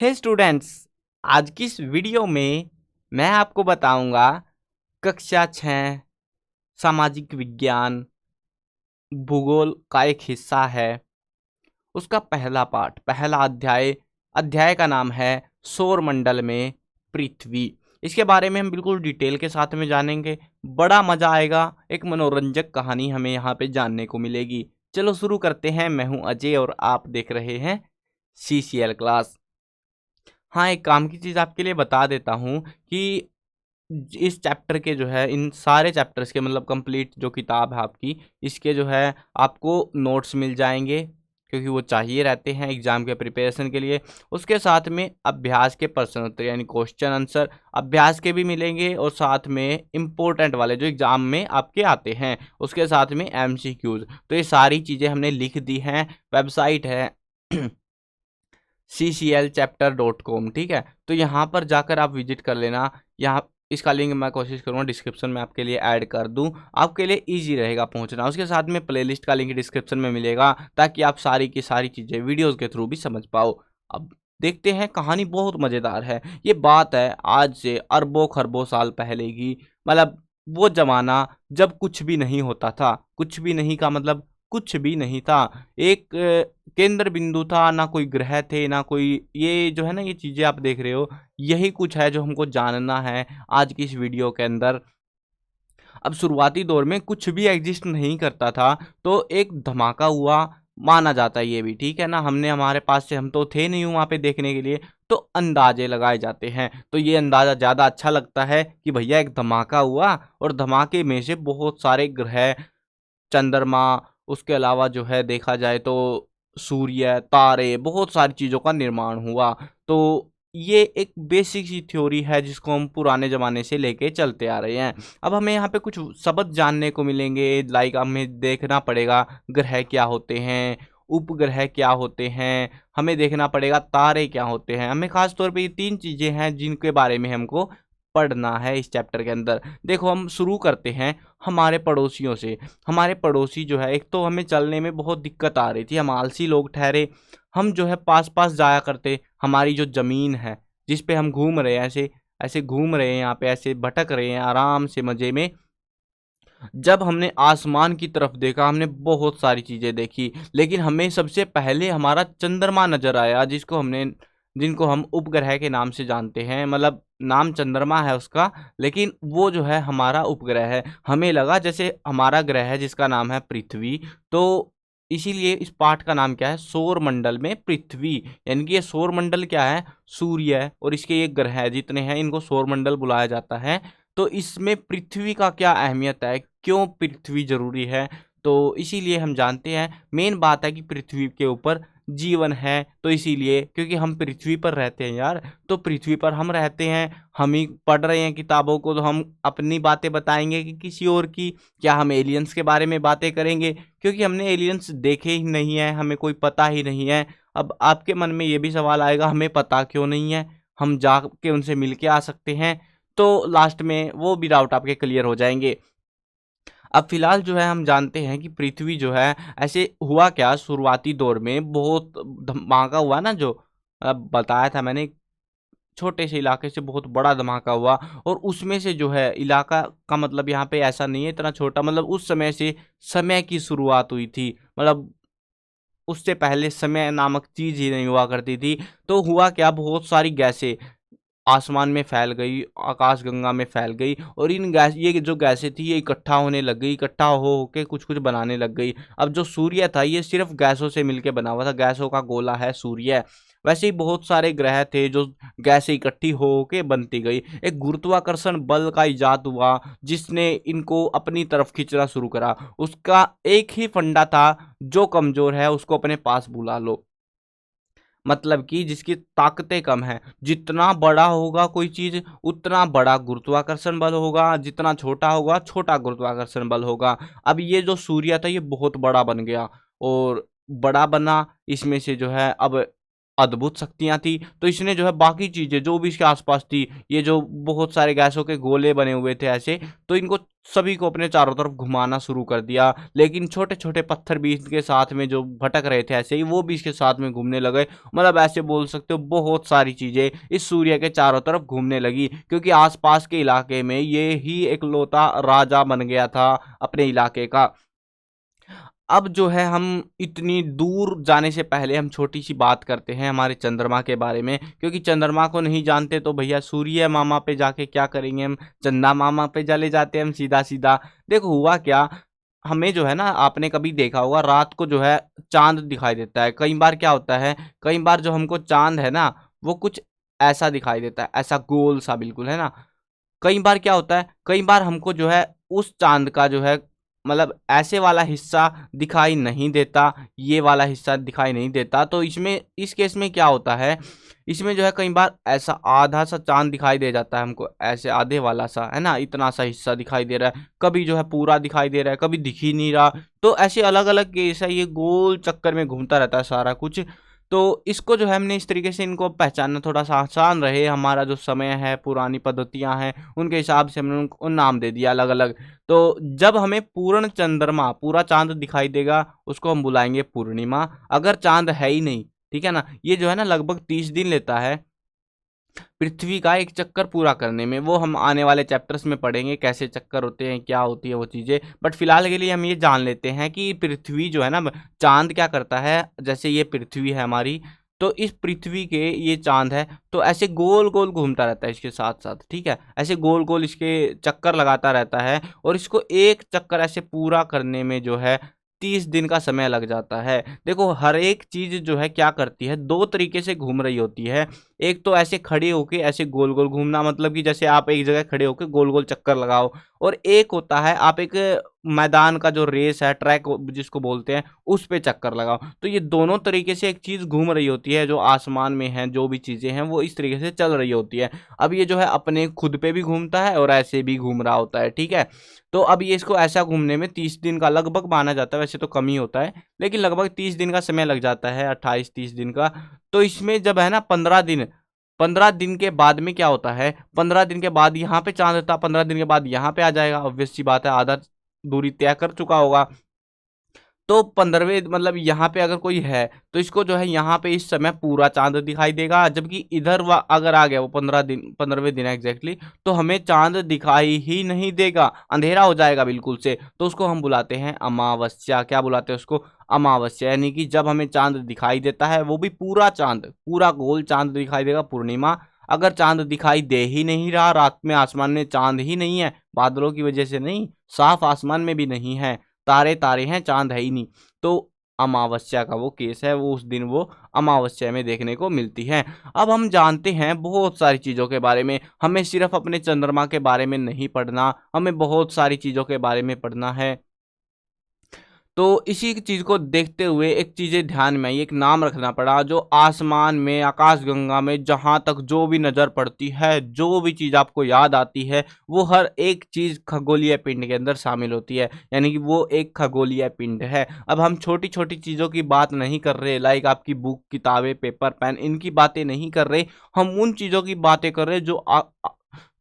हे students, आज की इस वीडियो में मैं आपको बताऊंगा कक्षा 6 सामाजिक विज्ञान भूगोल का एक हिस्सा है। उसका पहला पार्ट, पहला अध्याय। अध्याय का नाम है सौर मंडल में पृथ्वी। इसके बारे में हम बिल्कुल डिटेल के साथ में जानेंगे। बड़ा मजा आएगा, एक मनोरंजक कहानी हमें यहाँ पे जानने को मिलेगी। चलो शुरू करते हैं। मैं हूँ अजय और आप देख रहे हैं CCL क्लास। हाँ, एक काम की चीज़ आपके लिए बता देता हूँ कि इस चैप्टर के जो है, इन सारे चैप्टर्स के मतलब कंप्लीट जो किताब है आपकी, इसके जो है आपको नोट्स मिल जाएंगे, क्योंकि वो चाहिए रहते हैं एग्जाम के प्रिपरेशन के लिए। उसके साथ में अभ्यास के प्रश्न उत्तर यानी क्वेश्चन आंसर अभ्यास के भी मिलेंगे, और साथ में इम्पोर्टेंट वाले जो एग्जाम में आपके आते हैं, उसके साथ में MCQs। तो ये सारी चीज़ें हमने लिख दी हैं। वेबसाइट है cclchapter.com, ठीक है। तो यहाँ पर जाकर आप विजिट कर लेना। यहाँ इसका लिंक मैं कोशिश करूँगा डिस्क्रिप्शन में आपके लिए ऐड कर दूँ, आपके लिए इजी रहेगा पहुँचना। उसके साथ में प्लेलिस्ट का लिंक डिस्क्रिप्शन में मिलेगा, ताकि आप सारी की सारी चीज़ें वीडियोज़ के थ्रू भी समझ पाओ। अब देखते हैं, कहानी बहुत मज़ेदार है। ये बात है आज से अरबों खरबों साल पहले की। मतलब वो ज़माना जब कुछ भी नहीं होता था। कुछ भी नहीं का मतलब कुछ भी नहीं था। एक केंद्र बिंदु था, ना कोई ग्रह थे, ना कोई, ये जो है ना, ये चीज़ें आप देख रहे हो, यही कुछ है जो हमको जानना है आज की इस वीडियो के अंदर। अब शुरुआती दौर में कुछ भी एग्जिस्ट नहीं करता था, तो एक धमाका हुआ माना जाता है ये भी, ठीक है ना। हमने हमारे पास से, हम तो थे नहीं वहाँ पे देखने के लिए, तो अंदाजे लगाए जाते हैं। तो ये अंदाज़ा ज़्यादा अच्छा लगता है कि भैया एक धमाका हुआ, और धमाके में से बहुत सारे ग्रह, चंद्रमा, उसके अलावा जो है देखा जाए तो सूर्य, तारे, बहुत सारी चीज़ों का निर्माण हुआ। तो ये एक बेसिक सी थ्योरी है जिसको हम पुराने ज़माने से लेके चलते आ रहे हैं। अब हमें यहाँ पे कुछ शब्द जानने को मिलेंगे, लाइक हमें देखना पड़ेगा ग्रह क्या होते हैं, उपग्रह क्या होते हैं, हमें देखना पड़ेगा तारे क्या होते हैं। हमें खास तौर पे ये 3 चीज़ें हैं जिनके बारे में हमको पढ़ना है इस चैप्टर के अंदर। देखो, हम शुरू करते हैं हमारे पड़ोसियों से। हमारे पड़ोसी जो है, एक तो हमें चलने में बहुत दिक्कत आ रही थी, हम आलसी लोग ठहरे। हम जो है पास पास जाया करते। हमारी जो ज़मीन है जिस पे हम घूम रहे हैं, ऐसे ऐसे घूम रहे हैं, यहाँ पे ऐसे भटक रहे हैं आराम से मज़े में, जब हमने आसमान की तरफ देखा, हमने बहुत सारी चीज़ें देखी, लेकिन हमें सबसे पहले हमारा चंद्रमा नज़र आया, जिनको हम उपग्रह के नाम से जानते हैं। मतलब नाम चंद्रमा है उसका, लेकिन वो जो है हमारा उपग्रह है। हमें लगा जैसे हमारा ग्रह है जिसका नाम है पृथ्वी। तो इसीलिए इस पाठ का नाम क्या है, सौर मंडल में पृथ्वी। यानी कि ये सौर मंडल क्या है, सूर्य और इसके ये ग्रह जितने हैं, इनको सौर मंडल बुलाया जाता है। तो इसमें पृथ्वी का क्या अहमियत है, क्यों पृथ्वी जरूरी है, तो इसीलिए हम जानते हैं। मेन बात है कि पृथ्वी के ऊपर जीवन है, तो इसीलिए, क्योंकि हम पृथ्वी पर रहते हैं यार, तो पृथ्वी पर हम रहते हैं, हम ही पढ़ रहे हैं किताबों को, तो हम अपनी बातें बताएंगे कि किसी और की? क्या हम एलियंस के बारे में बातें करेंगे? क्योंकि हमने एलियंस देखे ही नहीं है, हमें कोई पता ही नहीं है। अब आपके मन में ये भी सवाल आएगा, हमें पता क्यों नहीं है, हम जाके उनसे मिल के आ सकते हैं। तो लास्ट में वो भी डाउट आपके क्लियर हो जाएंगे। अब फिलहाल जो है हम जानते हैं कि पृथ्वी जो है, ऐसे हुआ क्या, शुरुआती दौर में बहुत धमाका हुआ ना, जो बताया था मैंने, छोटे से इलाके से बहुत बड़ा धमाका हुआ। और उसमें से जो है, इलाका का मतलब यहाँ पे ऐसा नहीं है इतना छोटा, मतलब उस समय से समय की शुरुआत हुई थी। मतलब उससे पहले समय नामक चीज ही नहीं हुआ करती थी। तो हुआ क्या, बहुत सारी गैसें आसमान में फैल गई, आकाश गंगा में फैल गई, और इन गैस ये जो गैसें थी, ये इकट्ठा होने लग गई, इकट्ठा हो होके कुछ कुछ बनाने लग गई। अब जो सूर्य था, ये सिर्फ गैसों से मिलके बना हुआ था, गैसों का गोला है सूर्य। वैसे ही बहुत सारे ग्रह थे जो गैसें इकट्ठी हो के बनती गई। एक गुरुत्वाकर्षण बल का इजाद हुआ, जिसने इनको अपनी तरफ खींचना शुरू करा। उसका एक ही फंडा था, जो कमजोर है उसको अपने पास बुला लो। मतलब कि जिसकी ताकतें कम हैं, जितना बड़ा होगा कोई चीज, उतना बड़ा गुरुत्वाकर्षण बल होगा, जितना छोटा होगा छोटा गुरुत्वाकर्षण बल होगा। अब ये जो सूर्य था, ये बहुत बड़ा बन गया, और बड़ा बना, इसमें से जो है अब अद्भुत शक्तियाँ थी। तो इसने जो है बाकी चीज़ें जो भी इसके आस-पास थी, ये जो बहुत सारे गैसों के गोले बने हुए थे ऐसे, तो इनको सभी को अपने चारों तरफ घुमाना शुरू कर दिया। लेकिन छोटे-छोटे पत्थर भी इसके साथ में जो भटक रहे थे ऐसे ही, वो भी इसके साथ में घूमने लगे। मतलब ऐसे बोल सकते हो बहुत सारी चीज़ें इस सूर्य के चारों तरफ घूमने लगी, क्योंकि आस-पास के इलाके में ये ही इकलौता राजा बन गया था अपने इलाके का। अब जो है हम इतनी दूर जाने से पहले हम छोटी-सी बात करते हैं हमारे चंद्रमा के बारे में, क्योंकि चंद्रमा को नहीं जानते तो भैया सूर्य मामा पे जाके क्या करेंगे हम, चंदा मामा पे चले जाते हैं हम सीधा-सीधा। देखो हुआ क्या, हमें जो है ना, आपने कभी देखा होगा रात को जो है चाँद दिखाई देता है। कई बार क्या होता है, कई बार जो हमको चाँद है ना, वो कुछ ऐसा दिखाई देता है, ऐसा गोल-सा बिल्कुल, है ना? कई बार क्या होता है, कई बार हमको जो है उस चाँद का जो है मतलब ऐसे वाला हिस्सा दिखाई नहीं देता, ये वाला हिस्सा दिखाई नहीं देता। तो इसमें इस केस में क्या होता है, इसमें जो है कई बार ऐसा आधा-सा चाँद दिखाई दे जाता है हमको, ऐसे आधे वाला सा, है ना? इतना सा हिस्सा दिखाई दे रहा है, कभी जो है पूरा दिखाई दे रहा है, कभी दिख ही नहीं रहा। तो ऐसे अलग-अलग केस है, ये गोल चक्कर में घूमता रहता है सारा कुछ। तो इसको जो है हमने इस तरीके से इनको पहचानना थोड़ा-सा आसान रहे, हमारा जो समय है, पुरानी पद्धतियाँ हैं, उनके हिसाब से हमने उनको नाम दे दिया अलग-अलग। तो जब हमें पूर्ण चंद्रमा, पूरा चाँद दिखाई देगा, उसको हम बुलाएँगे पूर्णिमा। अगर चाँद है ही नहीं, ठीक है ना? ये जो है ना लगभग 30 दिन लेता है पृथ्वी का एक चक्कर पूरा करने में। वो हम आने वाले चैप्टर्स में पढ़ेंगे कैसे चक्कर होते हैं, क्या होती है वो चीज़ें। बट फिलहाल के लिए हम ये जान लेते हैं कि पृथ्वी जो है ना, चाँद क्या करता है, जैसे ये पृथ्वी है हमारी, तो इस पृथ्वी के ये चाँद है, तो ऐसे गोल-गोल घूमता रहता है इसके साथ-साथ, ठीक है? ऐसे गोल-गोल इसके चक्कर लगाता रहता है, और इसको एक चक्कर ऐसे पूरा करने में जो है 30 दिन का समय लग जाता है। देखो हर एक चीज़ जो है क्या करती है, 2 तरीके से घूम रही होती है। एक तो ऐसे खड़े होके ऐसे गोल-गोल घूमना, मतलब कि जैसे आप एक जगह खड़े होके गोल-गोल चक्कर लगाओ, और एक होता है आप एक मैदान का जो रेस है, ट्रैक जिसको बोलते हैं, उस पे चक्कर लगाओ। तो ये दोनों तरीके से एक चीज़ घूम रही होती है, जो आसमान में है, जो भी चीज़ें हैं वो इस तरीके से चल रही होती है। अब ये जो है अपने खुद पे भी घूमता है और ऐसे भी घूम रहा होता है, ठीक है? तो अब ये इसको ऐसा घूमने में 30 दिन का लगभग माना जाता है, वैसे तो कम ही होता है, लेकिन लगभग 30 दिन का समय लग जाता है, 28-30 दिन का। तो इसमें जब है ना 15 दिन के बाद में क्या होता है, 15 दिन के बाद यहाँ पे चाँद था, 15 दिन के बाद यहाँ पे आ जाएगा, ऑब्वियस सी बात है, आधा दूरी तय कर चुका होगा। तो 15वें मतलब यहाँ पे अगर कोई है, तो इसको जो है यहाँ पे इस समय पूरा चाँद दिखाई देगा, जबकि इधर व अगर आ गया वो 15वें दिन एग्ज़ैक्टली, तो हमें चाँद दिखाई ही नहीं देगा, अंधेरा हो जाएगा बिल्कुल से। तो उसको हम बुलाते हैं अमावस्या। क्या बुलाते हैं उसको? अमावस्या। यानी कि जब हमें चाँद दिखाई देता है, वो भी पूरा चाँद, पूरा गोल चाँद दिखाई देगा, पूर्णिमा। अगर चाँद दिखाई दे ही नहीं रहा, रात में आसमान में चाँद ही नहीं है, बादलों की वजह से नहीं, साफ आसमान में भी नहीं है, तारे-तारे हैं, चाँद है ही नहीं, तो अमावस्या का वो केस है, वो उस दिन वो अमावस्या में देखने को मिलती है। अब हम जानते हैं बहुत सारी चीज़ों के बारे में, हमें सिर्फ़ अपने चंद्रमा के बारे में नहीं पढ़ना, हमें बहुत सारी चीज़ों के बारे में पढ़ना है। तो इसी चीज़ को देखते हुए एक चीज़ें ध्यान में आई, एक नाम रखना पड़ा, जो आसमान में, आकाशगंगा में जहाँ तक जो भी नज़र पड़ती है, जो भी चीज़ आपको याद आती है, वो हर एक चीज़ खगोलीय पिंड के अंदर शामिल होती है। यानी कि वो एक खगोलीय पिंड है। अब हम छोटी-छोटी चीज़ों की बात नहीं कर रहे, लाइक आपकी बुक, किताबें, पेपर, पेन, इनकी बातें नहीं कर रहे। हम उन चीज़ों की बातें कर रहे हैं जो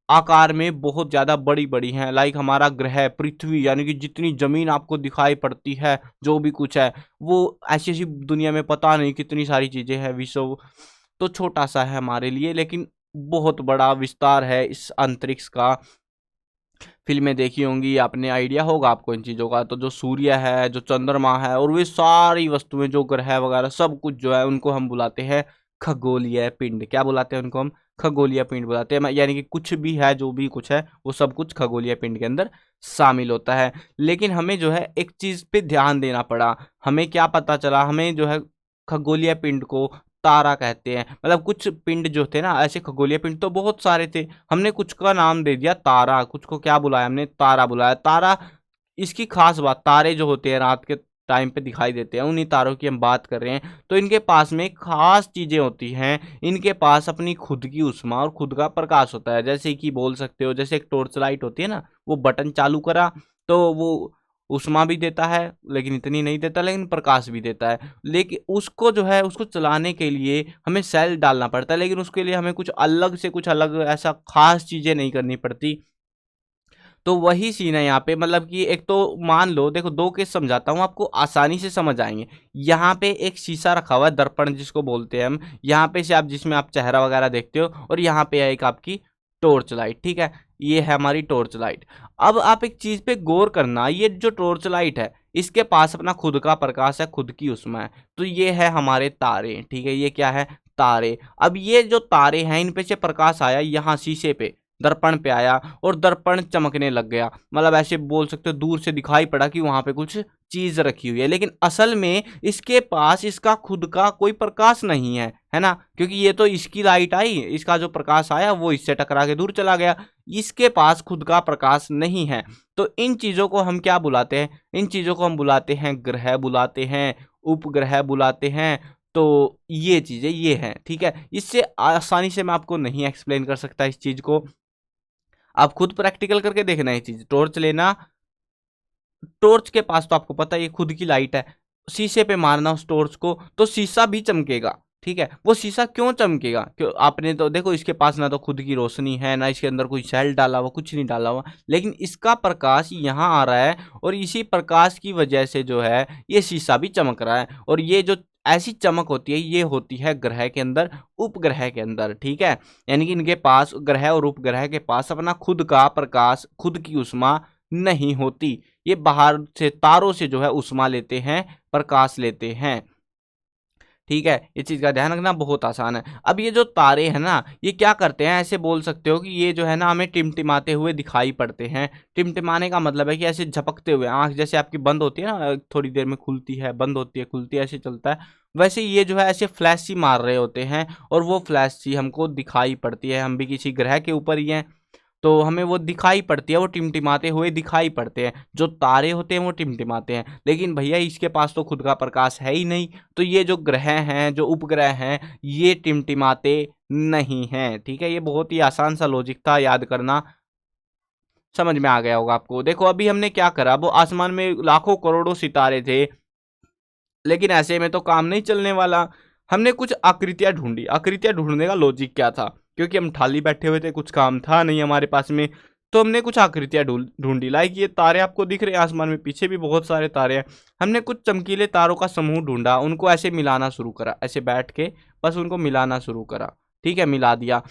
आकार में बहुत ज़्यादा बड़ी-बड़ी हैं, लाइक हमारा ग्रह पृथ्वी, यानी कि जितनी ज़मीन आपको दिखाई पड़ती है, जो भी कुछ है, वो ऐसी-ऐसी दुनिया में पता नहीं कितनी सारी चीज़ें हैं। विश्व तो छोटा-सा है हमारे लिए, लेकिन बहुत बड़ा विस्तार है इस अंतरिक्ष का। फ़िल्में देखी होंगी, आपने आइडिया होगा आपको इन चीज़ों का। तो जो सूर्य है, जो चंद्रमा है, और वे सारी वस्तुएँ, जो ग्रह वगैरह सब कुछ जो है, उनको हम बुलाते हैं खगोलीय पिंड। क्या बुलाते हैं उनको हम? खगोलीय पिंड बुलाते हैं। यानी कि कुछ भी है, जो भी कुछ है, वो सब कुछ खगोलीय पिंड के अंदर शामिल होता है। लेकिन हमें जो है एक चीज़ पे ध्यान देना पड़ा। हमें क्या पता चला, हमें जो है खगोलीय पिंड को तारा कहते हैं। मतलब कुछ पिंड जो थे ना, ऐसे खगोलीय पिंड तो बहुत सारे थे, हमने कुछ का नाम दे दिया तारा, कुछ को क्या बुलाया हमने? तारा बुलाया। तारा, इसकी खास बात, तारे जो होते हैं रात के टाइम पे दिखाई देते हैं, उन्हीं तारों की हम बात कर रहे हैं। तो इनके पास में खास चीज़ें होती हैं, इनके पास अपनी खुद की ऊष्मा और खुद का प्रकाश होता है। जैसे कि बोल सकते हो, जैसे एक टॉर्च लाइट होती है ना, वो बटन चालू करा तो वो ऊष्मा भी देता है लेकिन इतनी नहीं देता, लेकिन प्रकाश भी देता है। लेकिन उसको जो है उसको चलाने के लिए हमें सेल डालना पड़ता है, लेकिन उसके लिए हमें कुछ अलग ऐसा खास चीज़ें नहीं करनी पड़ती। तो वही सीन है यहाँ पे, मतलब कि एक तो मान लो, देखो दो केस समझाता हूँ आपको, आसानी से समझ आएंगे। यहाँ पे एक शीशा रखा हुआ है, दर्पण जिसको बोलते हैं हम, यहाँ पे से आप जिसमें आप चेहरा वगैरह देखते हो, और यहाँ पे है एक आपकी टॉर्च लाइट, ठीक है, ये है हमारी टॉर्च लाइट। अब आप एक चीज पे गौर करना, ये जो टॉर्च लाइट है इसके पास अपना खुद का प्रकाश है, खुद की उसमें है, तो ये है हमारे तारे, ठीक है, ये क्या है, तारे। अब ये जो तारे हैं इन पे से प्रकाश आया यहाँ शीशे पे, दर्पण पे आया, और दर्पण चमकने लग गया, मतलब ऐसे बोल सकते हो दूर से दिखाई पड़ा कि वहां पे कुछ चीज रखी हुई है, लेकिन असल में इसके पास इसका खुद का कोई प्रकाश नहीं है ना, क्योंकि ये तो इसकी लाइट आई, इसका जो प्रकाश आया वो इससे टकरा के दूर चला गया, इसके पास खुद का प्रकाश नहीं है। तो इन चीजों को हम क्या बुलाते हैं, इन चीजों को हम बुलाते हैं ग्रह, बुलाते हैं उपग्रह, बुलाते हैं। तो ये चीजें ये हैं, ठीक है, इससे आसानी से मैं आपको नहीं एक्सप्लेन कर सकता इस चीज को, आप खुद प्रैक्टिकल करके देखना ये चीज। टॉर्च लेना, टॉर्च के पास तो आपको पता है ये खुद की लाइट है, शीशे पे मारना उस टॉर्च को तो शीशा भी चमकेगा, ठीक है। वो शीशा क्यों चमकेगा, क्यों, आपने तो देखो इसके पास ना तो खुद की रोशनी है, ना इसके अंदर कोई सेल डाला हुआ, कुछ नहीं डाला हुआ, लेकिन इसका प्रकाश यहाँ आ रहा है, और इसी प्रकाश की वजह से जो है ये शीशा भी चमक रहा है। और ये जो ऐसी चमक होती है ये होती है ग्रह के अंदर, उपग्रह के अंदर, ठीक है, यानी कि इनके पास, ग्रह और उपग्रह के पास अपना खुद का प्रकाश, खुद की ऊष्मा नहीं होती, ये बाहर से तारों से जो है ऊष्मा लेते हैं, प्रकाश लेते हैं, ठीक है। इस चीज का ध्यान रखना बहुत आसान है। अब ये जो तारे हैं ना ये क्या करते हैं, ऐसे बोल सकते हो कि ये जो है ना हमें टिमटिमाते हुए दिखाई पड़ते हैं। टिमटिमाने का मतलब है कि ऐसे झपकते हुए, आंख जैसे आपकी बंद होती है ना, थोड़ी देर में खुलती है, बंद होती है, खुलती है, ऐसे चलता है, वैसे ये जो है ऐसे फ्लैश सी मार रहे होते हैं, और वो फ्लैश सी हमको दिखाई पड़ती है। हम भी किसी ग्रह के ऊपर ही हैं तो हमें वो दिखाई पड़ती है, वो टिमटिमाते हुए दिखाई पड़ते हैं, जो तारे होते हैं वो टिमटिमाते हैं, लेकिन भैया इसके पास तो खुद का प्रकाश है ही नहीं, तो ये जो ग्रह हैं, जो उपग्रह हैं, ये टिमटिमाते नहीं हैं, ठीक है। ये बहुत ही आसान सा लॉजिक था, याद करना, समझ में आ गया होगा आपको। देखो अभी हमने क्या करा, वो आसमान में लाखों करोड़ों सितारे थे, लेकिन ऐसे में तो काम नहीं चलने वाला, हमने कुछ आकृतियां ढूंढी। आकृतियां ढूंढने का लॉजिक क्या था, क्योंकि हम खाली बैठे हुए थे, कुछ काम था नहीं हमारे पास में, तो हमने कुछ आकृतियां ढूंढी। लाइक ये तारे आपको दिख रहे हैं आसमान में, पीछे भी बहुत सारे तारे हैं, हमने कुछ चमकीले तारों का समूह ढूंढा, उनको ऐसे मिलाना शुरू करा, ऐसे बैठ के बस उनको मिलाना शुरू करा, ठीक है, मिला दिया।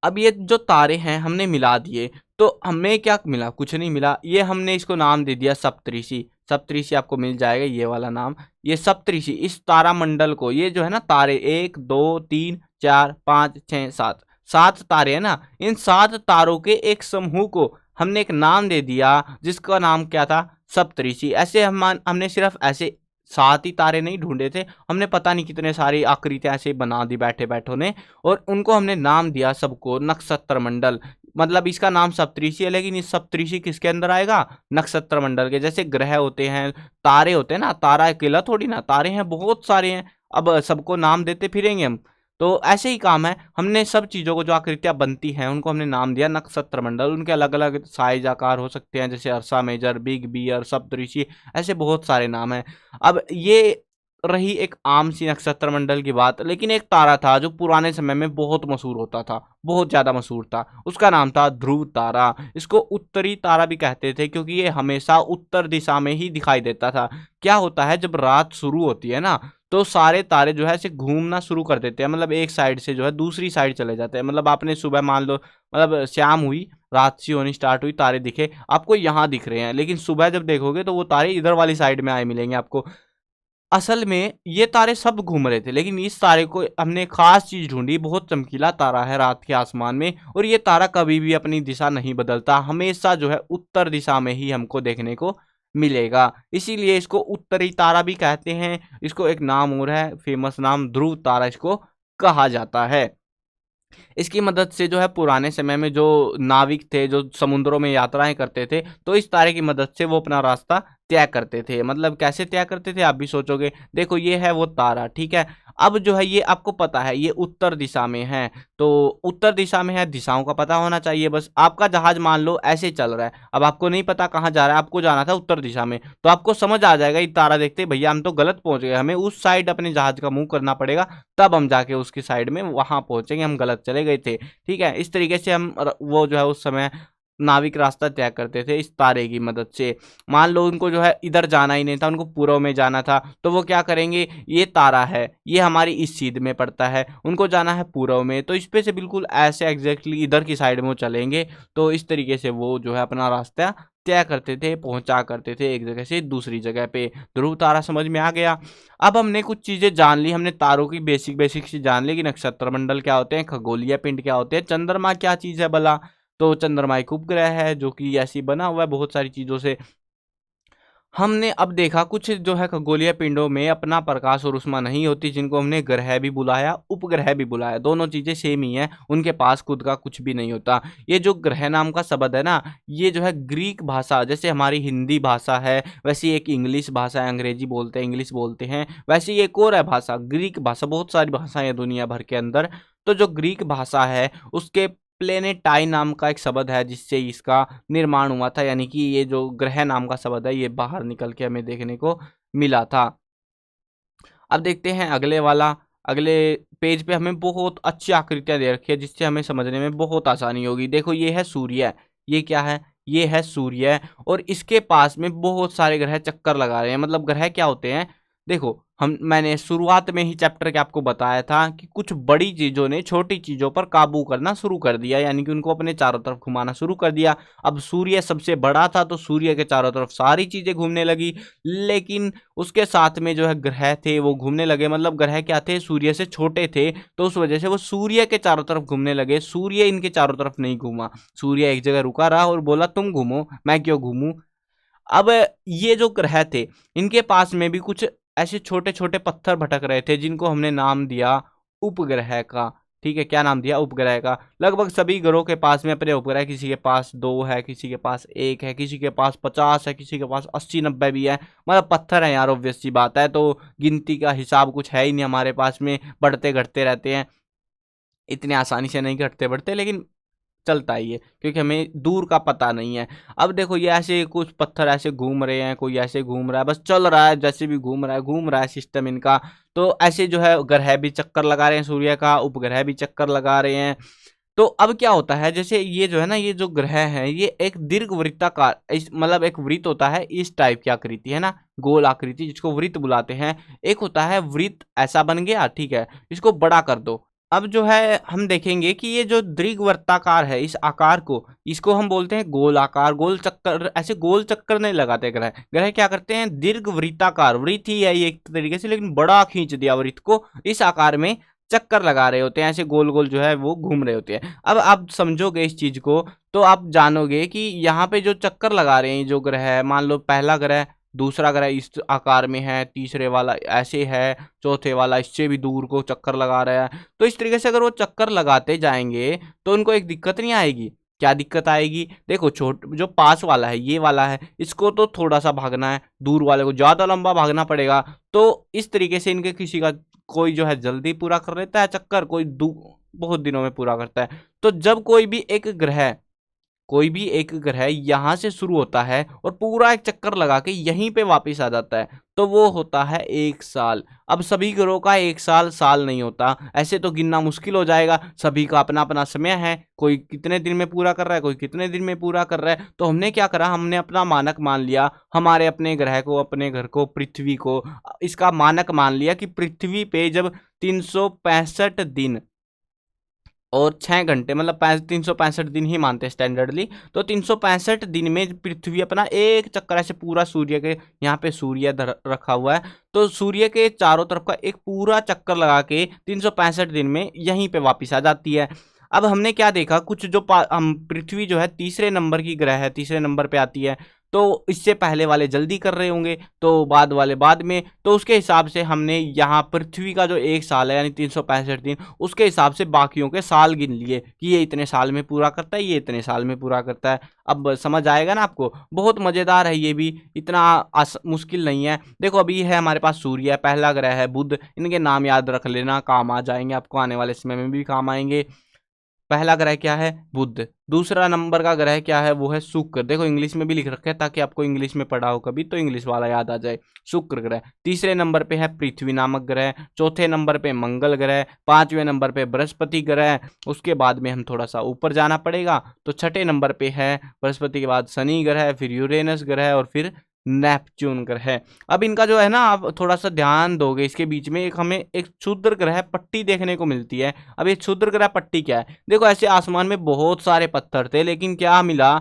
अब ये जो तारे हैं हमने मिला दिए, तो हमें क्या मिला, कुछ नहीं मिला, ये हमने इसको नाम दे दिया सप्तऋषि। सप्तऋषि आपको मिल जाएगा ये वाला नाम, ये सप्तऋषि, इस तारा मंडल को, ये जो है ना तारे, 1 2 3 4 5 6 7, 7 तारे है ना, इन 7 तारों के एक समूह को हमने एक नाम दे दिया, जिसका नाम क्या था, सप्तऋषि। ऐसे हमने सिर्फ ऐसे 7 ही तारे नहीं ढूंढे थे, हमने पता नहीं कितने सारी आकृतियां ऐसे बना दी बैठे बैठों ने, और उनको हमने नाम दिया सबको नक्षत्र मंडल। मतलब इसका नाम सप्तऋषि है, लेकिन इस सप्तऋषि किसके अंदर आएगा, नक्षत्र मंडल के। जैसे ग्रह होते हैं, तारे होते हैं ना, तारा अकेला थोड़ी ना, तारे हैं बहुत सारे हैं, अब सबको नाम देते फिरेंगे हम, तो ऐसे ही काम है। हमने सब चीज़ों को जो आकृतियां बनती हैं उनको हमने नाम दिया नक्षत्र मंडल। उनके अलग अलग साइज आकार हो सकते हैं, जैसे अर्सा मेजर, बिग बियर, सप्तऋषि, ऐसे बहुत सारे नाम हैं। अब ये रही एक आम सी नक्षत्र मंडल की बात, लेकिन एक तारा था जो पुराने समय में बहुत मशहूर होता था, बहुत ज्यादा मशहूर था, उसका नाम था ध्रुव तारा। इसको उत्तरी तारा भी कहते थे, क्योंकि ये हमेशा उत्तर दिशा में ही दिखाई देता था। क्या होता है, जब रात शुरू होती है ना तो सारे तारे जो है ऐसे घूमना शुरू कर देते हैं, मतलब एक साइड से जो है दूसरी साइड चले जाते हैं। मतलब आपने सुबह मान लो, मतलब शाम हुई, रात सी होनी स्टार्ट हुई, तारे दिखे आपको, यहाँ दिख रहे हैं, लेकिन सुबह जब देखोगे तो वो तारे इधर वाली साइड में आए मिलेंगे आपको। असल में ये तारे सब घूम रहे थे, लेकिन इस तारे को हमने खास चीज ढूंढी, बहुत चमकीला तारा है रात के आसमान में, और ये तारा कभी भी अपनी दिशा नहीं बदलता, हमेशा जो है उत्तर दिशा में ही हमको देखने को मिलेगा, इसीलिए इसको उत्तरी तारा भी कहते हैं। इसको एक नाम और है, फेमस नाम, ध्रुव तारा इसको कहा जाता है। इसकी मदद से जो है पुराने समय में जो नाविक थे, जो समुद्रों में यात्राएं करते थे, तो इस तारे की मदद से वो अपना रास्ता तय करते थे। मतलब कैसे तय करते थे आप भी सोचोगे। देखो ये है वो तारा, ठीक है। अब जो है ये आपको पता है ये उत्तर दिशा में है, तो उत्तर दिशा में है, दिशाओं का पता होना चाहिए बस। आपका जहाज मान लो ऐसे चल रहा है, अब आपको नहीं पता कहाँ जा रहा है, आपको जाना था उत्तर दिशा में, तो आपको समझ आ जाएगा ये तारा देखते भैया हम तो गलत पहुंच गए, हमें उस साइड अपने जहाज का मुंह करना पड़ेगा, तब हम जाके उसकी साइड में वहां पहुंचेंगे, हम गलत चले गए थे, ठीक है। इस तरीके से हम वो जो है उस समय नाविक रास्ता तय करते थे इस तारे की मदद से। मान लो उनको जो है इधर जाना ही नहीं था, उनको पूर्व में जाना था, तो वो क्या करेंगे, ये तारा है ये हमारी इस सीध में पड़ता है, उनको जाना है पूर्व में, तो इस पे से बिल्कुल ऐसे एग्जैक्टली इधर की साइड में वो चलेंगे। तो इस तरीके से वो जो है अपना रास्ता तय करते थे, पहुंचा करते थे एक जगह से दूसरी जगह पे। ध्रुव तारा समझ में आ गया। अब हमने कुछ चीजें जान ली, हमने तारों की बेसिक बेसिक चीज जान ली कि नक्षत्र मंडल क्या होते हैं, खगोलीय पिंड क्या होते हैं, चंद्रमा क्या चीज है भला। तो चंद्रमा एक उपग्रह है जो कि ऐसी बना हुआ है बहुत सारी चीजों से। हमने अब देखा कुछ जो है खगोलीय पिंडों में अपना प्रकाश और ऊष्मा नहीं होती, जिनको हमने ग्रह भी बुलाया उपग्रह भी बुलाया, दोनों चीजें सेम ही हैं, उनके पास खुद का कुछ भी नहीं होता। ये जो ग्रह नाम का शब्द है ना, ये जो है ग्रीक भाषा, जैसे हमारी हिंदी भाषा है वैसी एक इंग्लिश भाषा है, अंग्रेजी बोलते हैं इंग्लिश बोलते हैं, वैसे एक और है भाषा ग्रीक भाषा। बहुत सारी भाषाएं हैं दुनिया भर के अंदर, तो जो ग्रीक भाषा है उसके प्लेनेटाई नाम का एक शब्द है जिससे इसका निर्माण हुआ था, यानी कि ये जो ग्रह नाम का शब्द है ये बाहर निकल के हमें देखने को मिला था। अब देखते हैं अगले वाला। अगले पेज पे हमें बहुत अच्छी आकृतियां दे रखी है जिससे हमें समझने में बहुत आसानी होगी। देखो ये है सूर्य, ये क्या है, ये है सूर्य, और इसके पास में बहुत सारे ग्रह चक्कर लगा रहे हैं। मतलब ग्रह क्या होते हैं, देखो मैंने शुरुआत में ही चैप्टर के आपको बताया था कि कुछ बड़ी चीजों ने छोटी चीजों पर काबू करना शुरू कर दिया, यानी कि उनको अपने चारों तरफ घुमाना शुरू कर दिया। अब सूर्य सबसे बड़ा था तो सूर्य के चारों तरफ सारी चीजें घूमने लगी, लेकिन उसके साथ में जो है ग्रह थे वो घूमने लगे। मतलब ग्रह क्या थे, सूर्य से छोटे थे, तो उस वजह से वो सूर्य के चारों तरफ घूमने लगे, सूर्य इनके चारों तरफ नहीं घूमा। सूर्य एक जगह रुका रहा और बोला तुम घूमो मैं क्यों घूमूं। अब ये जो ग्रह थे इनके पास में भी कुछ ऐसे छोटे छोटे पत्थर भटक रहे थे जिनको हमने नाम दिया उपग्रह का। ठीक है, क्या नाम दिया, उपग्रह का। लगभग सभी ग्रहों के पास में अपने उपग्रह, किसी के पास 2 है, किसी के पास 1 है, किसी के पास 50 है, किसी के पास 80-90 भी है। मतलब पत्थर है यार, ऑब्वियस सी बात है, तो गिनती का हिसाब कुछ है ही नहीं हमारे पास में, बढ़ते घटते रहते हैं, इतने आसानी से नहीं घटते बढ़ते, लेकिन चलता ही है क्योंकि हमें दूर का पता नहीं है। अब देखो ये ऐसे कुछ पत्थर ऐसे घूम रहे हैं, कोई ऐसे घूम रहा है, बस चल रहा है, जैसे भी घूम रहा है सिस्टम इनका। तो ऐसे जो है ग्रह भी चक्कर लगा रहे हैं सूर्य का, उपग्रह भी चक्कर लगा रहे हैं। तो अब क्या होता है, जैसे ये जो है ना, ये जो ग्रह है ये एक दीर्घ वृत्ताकार, मतलब एक वृत्त होता है इस टाइप की आकृति है ना, गोल आकृति जिसको वृत्त बुलाते हैं। एक होता है वृत्त ऐसा बन गया, ठीक है, इसको बड़ा कर दो। अब जो है हम देखेंगे कि ये जो दीर्घवृत्ताकार है इस आकार को, इसको हम बोलते हैं गोल आकार। गोल चक्कर, ऐसे गोल चक्कर नहीं लगाते ग्रह, ग्रह क्या करते हैं दीर्घवृत्ताकार, वृत्त ही है ये एक तरीके से, लेकिन बड़ा खींच दिया वृत्त को, इस आकार में चक्कर लगा रहे होते हैं, ऐसे गोल गोल जो है वो घूम रहे होते हैं। अब आप समझोगे इस चीज को तो आप जानोगे कि यहाँ पे जो चक्कर लगा रहे हैं जो ग्रह है, मान लो पहला ग्रह, दूसरा ग्रह इस आकार में है, तीसरे वाला ऐसे है, चौथे वाला इससे भी दूर को चक्कर लगा रहा है। तो इस तरीके से अगर वो चक्कर लगाते जाएंगे तो उनको एक दिक्कत नहीं आएगी। क्या दिक्कत आएगी, देखो छोट जो पास वाला है ये वाला है, इसको तो थोड़ा सा भागना है, दूर वाले को ज्यादा लंबा भागना पड़ेगा। तो इस तरीके से इनके किसी का कोई जो है जल्दी पूरा कर लेता है चक्कर, कोई बहुत दिनों में पूरा करता है। तो जब कोई भी एक ग्रह यहाँ से शुरू होता है और पूरा एक चक्कर लगा के यहीं पे वापस आ जाता है, तो वो होता है 1 साल। अब सभी ग्रहों का 1 साल साल नहीं होता, ऐसे तो गिनना मुश्किल हो जाएगा, सभी का अपना अपना समय है, कोई कितने दिन में पूरा कर रहा है, कोई कितने दिन में पूरा कर रहा है। तो हमने क्या करा, हमने अपना मानक मान लिया, हमारे अपने ग्रह को, अपने घर को, पृथ्वी को, इसका मानक मान लिया कि पृथ्वी पे जब 365 दिन और 6 घंटे, मतलब 365 दिन ही मानते हैं स्टैंडर्डली, तो 365 दिन में पृथ्वी अपना एक चक्कर ऐसे पूरा, सूर्य के यहाँ पे सूर्य रखा हुआ है, तो सूर्य के चारों तरफ का एक पूरा चक्कर लगा के 365 दिन में यहीं पे वापस आ जाती है। अब हमने क्या देखा, कुछ जो हम पृथ्वी जो है तीसरे नंबर की ग्रह है, तीसरे नंबर पे आती है, तो इससे पहले वाले जल्दी कर रहे होंगे, तो बाद वाले बाद में। तो उसके हिसाब से हमने यहाँ पृथ्वी का जो एक साल है यानी 365 दिन, उसके हिसाब से बाकियों के साल गिन लिए कि ये इतने साल में पूरा करता है, ये इतने साल में पूरा करता है। अब समझ आएगा ना आपको, बहुत मज़ेदार है ये भी, इतना मुश्किल नहीं है। देखो अभी है हमारे पास सूर्य है, पहला ग्रह है बुध, इनके नाम याद रख लेना, काम आ जाएंगे आपको, आने वाले समय में भी काम आएंगे। पहला ग्रह क्या है? बुध। दूसरा नंबर का ग्रह क्या है? वो है शुक्र। देखो इंग्लिश में भी लिख रखा है ताकि आपको इंग्लिश में पढ़ा हो कभी तो इंग्लिश वाला याद आ जाए, शुक्र ग्रह। तीसरे नंबर पे है पृथ्वी नामक ग्रह। चौथे नंबर पे मंगल ग्रह। पांचवें नंबर पे बृहस्पति ग्रह। उसके बाद में हम थोड़ा सा ऊपर जाना पड़ेगा तो छठे नंबर पे है बृहस्पति के बाद शनि ग्रह, फिर यूरेनस ग्रह और फिर नेपच्यून ग्रह। अब इनका जो है ना, आप थोड़ा सा ध्यान दोगे, इसके बीच में एक हमें एक क्षुद्र ग्रह पट्टी देखने को मिलती है। अब ये क्षुद्र ग्रह पट्टी क्या है? देखो ऐसे आसमान में बहुत सारे पत्थर थे, लेकिन क्या मिला,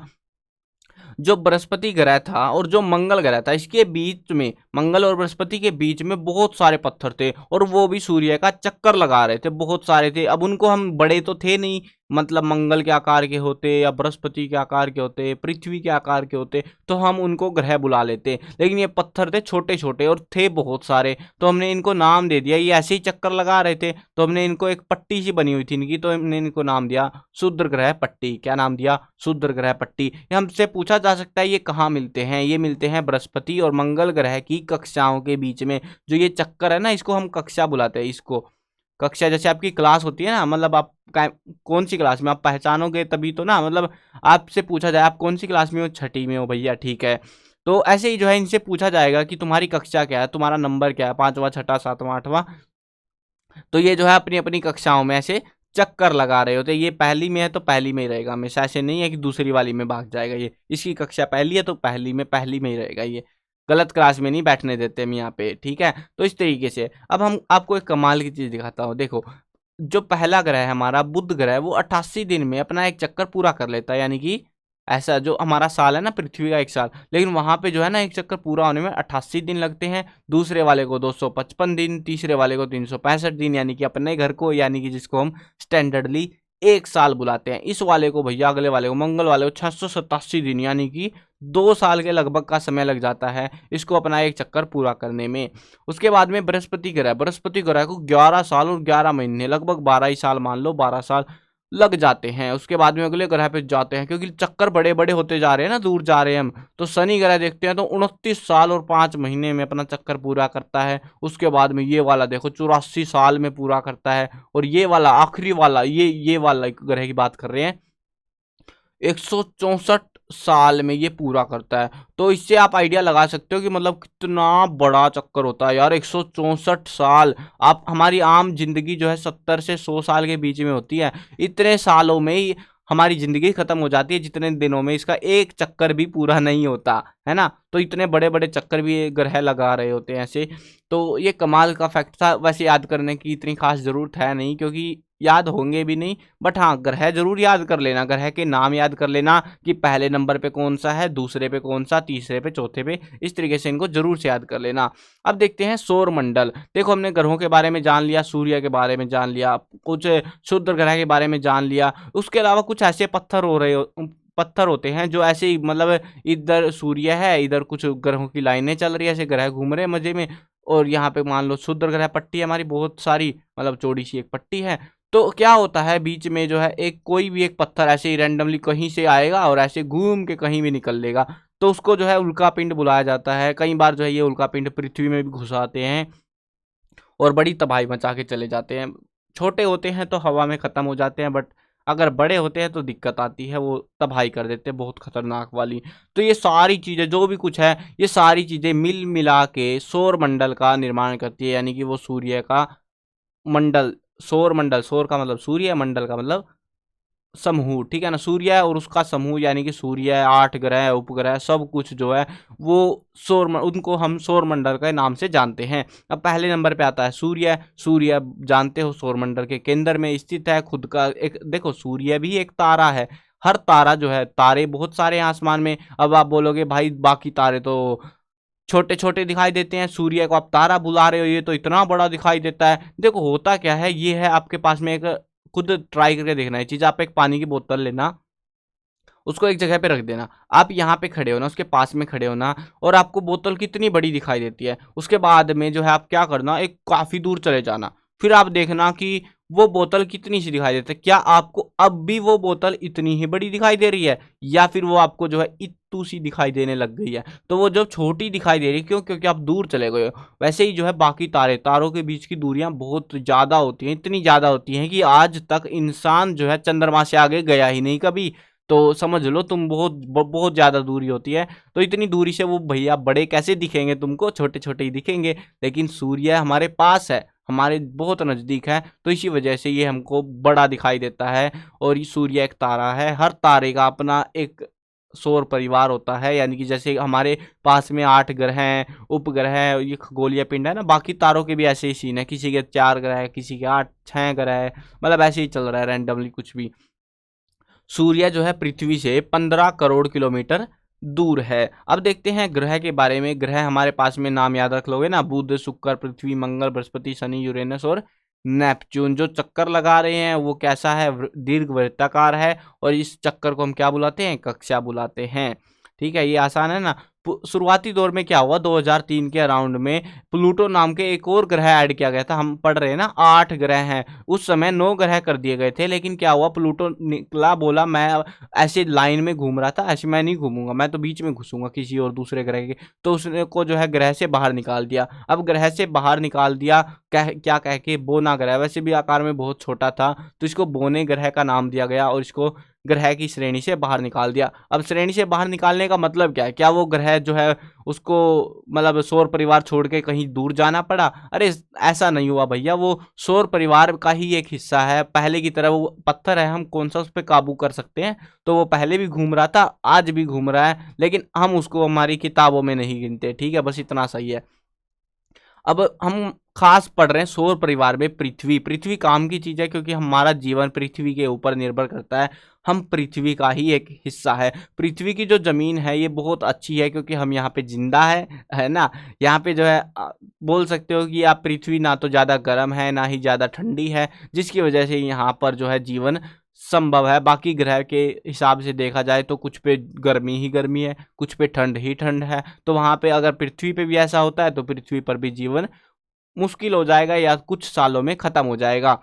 जो बृहस्पति ग्रह था और जो मंगल ग्रह था, इसके बीच में, मंगल और बृहस्पति के बीच में बहुत सारे पत्थर थे और वो भी सूर्य का चक्कर लगा रहे थे, बहुत सारे थे। अब उनको हम, बड़े तो थे नहीं, मतलब मंगल के आकार के होते या बृहस्पति के आकार के होते, पृथ्वी के आकार के होते, तो हम उनको ग्रह बुला लेते, लेकिन ये पत्थर थे छोटे छोटे और थे बहुत सारे, तो हमने इनको नाम दे दिया। ये ऐसे ही चक्कर लगा रहे थे तो हमने इनको, एक पट्टी सी बनी हुई थी इनकी, तो हमने इनको नाम दिया क्षुद्र ग्रह पट्टी। क्या नाम दिया? क्षुद्र ग्रह पट्टी। ये हमसे पूछा जा सकता है ये कहाँ मिलते हैं? ये मिलते हैं बृहस्पति और मंगल ग्रह की कक्षाओं के बीच में। जो ये चक्कर है ना, इसको हम कक्षा बुलाते हैं। इसको कक्षा, जैसे आपकी क्लास होती है ना, मतलब आप कौन सी क्लास में, आप पहचानोगे तभी तो ना, मतलब आपसे पूछा जाए आप कौन सी क्लास में हो, छठी में हो भैया, ठीक है। तो ऐसे ही जो है इनसे पूछा जाएगा कि तुम्हारी कक्षा क्या है, तुम्हारा नंबर क्या है, पांचवा, छठा, सातवां, आठवां। तो ये जो है अपनी अपनी कक्षाओं में ऐसे चक्कर लगा रहे होते हैं। ये पहली में है तो पहली में ही रहेगा हमेशा, ऐसे नहीं है कि दूसरी वाली में भाग जाएगा। ये, इसकी कक्षा पहली है तो पहली में ही रहेगा। ये गलत क्लास में नहीं बैठने देते हम यहाँ पे, ठीक है। तो इस तरीके से अब हम आपको एक कमाल की चीज दिखाता हूँ। देखो जो पहला ग्रह है हमारा बुध ग्रह, वो 88 दिन में अपना एक चक्कर पूरा कर लेता है, यानी कि ऐसा जो हमारा साल है ना, पृथ्वी का एक साल, लेकिन वहां पे जो है ना एक चक्कर पूरा होने में 88 दिन लगते हैं। दूसरे वाले को 255 दिन, तीसरे वाले को 365 दिन, यानी कि अपने घर को, यानी कि जिसको हम स्टैंडर्डली एक साल बुलाते हैं। इस वाले को भैया, अगले वाले को, मंगल वाले को 687 दिन, यानी कि 2 साल के लगभग का समय लग जाता है इसको अपना एक चक्कर पूरा करने में। उसके बाद में बृहस्पति ग्रह को 11 साल और 11 महीने, लगभग 12 ही साल मान लो, 12 साल लग जाते हैं। उसके बाद में अगले ग्रह पे जाते हैं, क्योंकि चक्कर बड़े बड़े होते जा रहे हैं ना, दूर जा रहे हैं हम। तो शनि ग्रह देखते हैं तो 29 साल और 5 महीने में अपना चक्कर पूरा करता है। उसके बाद में ये वाला देखो 84 साल में पूरा करता है। और ये वाला आखिरी वाला, ये वाला ग्रह की बात कर रहे हैं, 164 साल में ये पूरा करता है। तो इससे आप आइडिया लगा सकते हो कि मतलब कितना बड़ा चक्कर होता है यार, 164 साल। आप, हमारी आम जिंदगी जो है 70 से 100 साल के बीच में होती है, इतने सालों में ही हमारी जिंदगी खत्म हो जाती है, जितने दिनों में इसका एक चक्कर भी पूरा नहीं होता है ना। तो इतने बड़े बड़े चक्कर भी ये ग्रह लगा रहे होते हैं ऐसे। तो ये कमाल का फैक्ट था। वैसे याद करने की इतनी खास जरूरत है नहीं, क्योंकि याद होंगे भी नहीं, बट हाँ ग्रह जरूर याद कर लेना, ग्रह के नाम याद कर लेना कि पहले नंबर पे कौन सा है, दूसरे पे कौन सा, तीसरे पे, चौथे पे, इस तरीके से इनको जरूर से याद कर लेना। अब देखते हैं सौर मंडल। देखो हमने ग्रहों के बारे में जान लिया, सूर्य के बारे में जान लिया, कुछ क्षुद्र ग्रह के बारे में जान लिया। उसके अलावा कुछ ऐसे पत्थर होते हैं जो ऐसे ही, मतलब इधर सूर्य है, इधर कुछ ग्रहों की लाइनें चल रही है, ऐसे ग्रह घूम रहे हैं मजे में, और यहाँ पे मान लो क्षुद्र ग्रह पट्टी हमारी बहुत सारी, मतलब चौड़ी सी एक पट्टी है। तो क्या होता है बीच में जो है एक, कोई भी एक पत्थर ऐसे ही रैंडमली कहीं से आएगा और ऐसे घूम के कहीं भी निकल लेगा, तो उसको जो है उल्का पिंड बुलाया जाता है। कई बार जो है ये उल्का पिंड पृथ्वी में भी घुस आते हैं और बड़ी तबाही मचा के चले जाते हैं। छोटे होते हैं तो हवा में ख़त्म हो जाते हैं, बट अगर बड़े होते हैं तो दिक्कत आती है, वो तबाही कर देते हैं बहुत खतरनाक वाली। तो ये सारी चीज़ें जो भी कुछ है, ये सारी चीज़ें मिल मिला के सौर मंडल का निर्माण करती है, यानी कि वो सूर्य का मंडल, सौर मंडल, सौर का मतलब सूर्य, मंडल का मतलब समूह, ठीक है ना। सूर्य है और उसका समूह, यानी कि सूर्य, 8 ग्रह, उपग्रह, सब कुछ जो है वो उनको हम सौर मंडल के नाम से जानते हैं। अब पहले नंबर पे आता है सूर्य। सूर्य जानते हो सौर मंडल के केंद्र में स्थित है, खुद का एक, देखो सूर्य भी एक तारा है। हर तारा जो है, तारे बहुत सारे हैं आसमान में। अब आप बोलोगे भाई बाकी तारे तो छोटे छोटे दिखाई देते हैं, सूर्य को आप तारा बुला रहे हो, ये तो इतना बड़ा दिखाई देता है। देखो होता क्या है, ये है आपके पास में एक, खुद ट्राई करके देखना है चीज़। आप एक पानी की बोतल लेना, उसको एक जगह पे रख देना। आप यहाँ पे खड़े हो ना, उसके पास में खड़े हो ना, और आपको बोतल कितनी बड़ी दिखाई देती है। उसके बाद में जो है आप क्या करना, एक काफ़ी दूर चले जाना, फिर आप देखना कि वो बोतल कितनी सी दिखाई देती है। क्या आपको अब भी वो बोतल इतनी ही बड़ी दिखाई दे रही है, या फिर वो आपको जो है इतू सी दिखाई देने लग गई है। तो वो जो छोटी दिखाई दे रही है, क्यों? क्योंकि आप दूर चले गए हो। वैसे ही जो है बाकी तारों के बीच की दूरियां बहुत ज़्यादा होती हैं, इतनी ज़्यादा होती हैं कि आज तक इंसान जो है चंद्रमा से आगे गया ही नहीं कभी। तो समझ लो तुम बहुत ज़्यादा दूरी होती है। तो इतनी दूरी से वो भैया बड़े कैसे दिखेंगे तुमको? छोटे छोटे ही दिखेंगे। लेकिन सूर्य हमारे पास है, हमारे बहुत नज़दीक है, तो इसी वजह से ये हमको बड़ा दिखाई देता है। और ये सूर्य एक तारा है, हर तारे का अपना एक सौर परिवार होता है। यानी कि जैसे हमारे पास में 8 ग्रह हैं, उपग्रह है, ये खगोलीय पिंड है ना, बाकी तारों के भी ऐसे ही सीन है। किसी के 4 ग्रह है, किसी के 8 6 ग्रह है, मतलब ऐसे ही चल रहा है रैंडमली कुछ भी। सूर्य जो है पृथ्वी से 15 करोड़ किलोमीटर दूर है। अब देखते हैं ग्रह के बारे में। ग्रह हमारे पास में नाम याद रख लोगे ना, बुध, शुक्र, पृथ्वी, मंगल, बृहस्पति, शनि, यूरेनस और नेपच्यून। जो चक्कर लगा रहे हैं वो कैसा है? दीर्घ वृत्ताकार है, और इस चक्कर को हम क्या बुलाते हैं? कक्षा बुलाते हैं। ठीक है, ये आसान है ना। शुरुआती दौर में क्या हुआ, 2003 के अराउंड में प्लूटो नाम के एक और ग्रह ऐड किया गया था। हम पढ़ रहे हैं ना 8 ग्रह हैं, उस समय 9 ग्रह कर दिए गए थे। लेकिन क्या हुआ, प्लूटो निकला, बोला मैं ऐसे लाइन में घूम रहा था, ऐसे मैं नहीं घूमूंगा, मैं तो बीच में घुसूंगा किसी और दूसरे ग्रह के। तो उसने को जो है ग्रह से बाहर निकाल दिया। अब ग्रह से बाहर निकाल दिया क्या कह के? बोना ग्रह, वैसे भी आकार में बहुत छोटा था, तो इसको बोने ग्रह का नाम दिया गया और इसको ग्रह की श्रेणी से बाहर निकाल दिया। अब श्रेणी से बाहर निकालने का मतलब क्या है? क्या वो ग्रह जो है उसको मतलब सौर परिवार छोड़ के कहीं दूर जाना पड़ा? अरे ऐसा नहीं हुआ भैया, वो सौर परिवार का ही एक हिस्सा है। पहले की तरह वो पत्थर है, हम कौन सा उस पर काबू कर सकते हैं? तो वो पहले भी घूम रहा था, आज भी घूम रहा है, लेकिन हम उसको हमारी किताबों में नहीं गिनते। ठीक है, बस इतना सही है। अब हम खास पढ़ रहे हैं सौर परिवार में पृथ्वी। पृथ्वी काम की चीज़ है, क्योंकि हमारा जीवन पृथ्वी के ऊपर निर्भर करता है। हम पृथ्वी का ही एक हिस्सा है। पृथ्वी की जो ज़मीन है ये बहुत अच्छी है, क्योंकि हम यहाँ पे जिंदा है ना। यहाँ पे जो है बोल सकते हो कि आप पृथ्वी ना तो ज़्यादा गर्म है ना ही ज़्यादा ठंडी है, जिसकी वजह से यहाँ पर जो है जीवन संभव है। बाकी ग्रह के हिसाब से देखा जाए तो कुछ पे गर्मी ही गर्मी है, कुछ पे ठंड ही ठंड है। तो वहाँ पे अगर पृथ्वी पे भी ऐसा होता है तो पृथ्वी पर भी जीवन मुश्किल हो जाएगा या कुछ सालों में ख़त्म हो जाएगा।